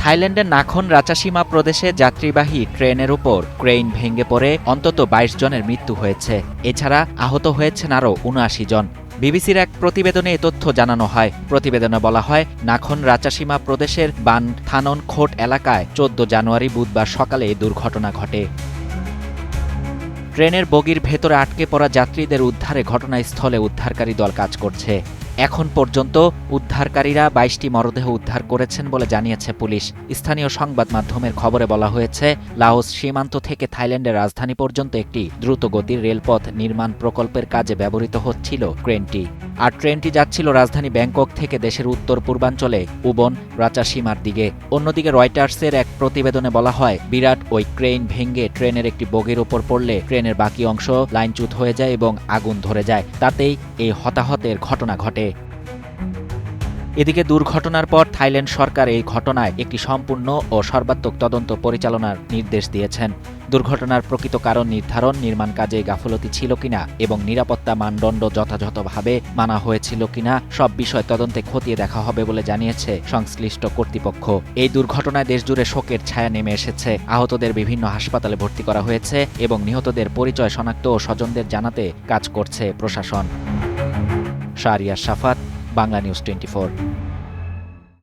থাইল্যান্ডের নাখন রাচাসীমা প্রদেশে যাত্রীবাহী ট্রেনের উপর ক্রেইন ভেঙে পড়ে অন্তত ২২ জনের মৃত্যু হয়েছে। এছাড়া আহত হয়েছেন আরও ৭৯ জন। বিবিসির এক প্রতিবেদনে এ তথ্য জানানো হয়। প্রতিবেদনে বলা হয়, নাখন রাচাসীমা প্রদেশের বান থানন খোট এলাকায় ১৪ জানুয়ারি বুধবার সকালে এ দুর্ঘটনা ঘটে। ট্রেনের বগির ভেতরে আটকে পড়া যাত্রীদের উদ্ধারে ঘটনাস্থলে উদ্ধারকারী দল কাজ করছে। এখন পর্যন্ত উদ্ধারকারীরা ২২টি মরদেহ উদ্ধার করেছেন বলে জানিয়েছে পুলিশ। স্থানীয় সংবাদ মাধ্যমের খবরে বলা হয়েছে, লাওস সীমান্ত থেকে থাইল্যান্ডের রাজধানী পর্যন্ত একটি দ্রুতগতির রেলপথ নির্মাণ প্রকল্পের কাজে ব্যবহৃত হচ্ছিল ক্রেনটি। আর ট্রেনটি যাচ্ছিল রাজধানী ব্যাংকক থেকে দেশের উত্তর পূর্বাঞ্চলে উবন রাচাসীমার দিকে। অন্যদিকে রয়টার্সের এক প্রতিবেদনে বলা হয়, বিরাট ওই ক্রেন ভেঙে ট্রেনের একটি বগির ওপর পড়লে ট্রেনের বাকি অংশ লাইনচ্যুত হয়ে যায় এবং আগুন ধরে যায়। তাতেই এই হতাহতের ঘটনা ঘটে। এদিকে দুর্ঘটনার পর থাইল্যান্ড সরকার এই ঘটনায় একটি সম্পূর্ণ ও সর্বাত্মক তদন্ত পরিচালনার নির্দেশ দিয়েছেন। দুর্ঘটনার প্রকৃত কারণ নির্ধারণ, নির্মাণ কাজে গাফলতি ছিল কিনা এবং নিরাপত্তা মানদণ্ড যথাযথভাবে মানা হয়েছিল কিনা সব বিষয় তদন্তে খতিয়ে দেখা হবে বলে জানিয়েছে সংশ্লিষ্ট কর্তৃপক্ষ। এই দুর্ঘটনায় দেশজুড়ে শোকের ছায়া নেমে এসেছে। আহতদের বিভিন্ন হাসপাতালে ভর্তি করা হয়েছে এবং নিহতদের পরিচয় শনাক্ত ও স্বজনদের জানাতে কাজ করছে প্রশাসন। শাহরিয়ার শাফাত, বাংলা নিউজ 24।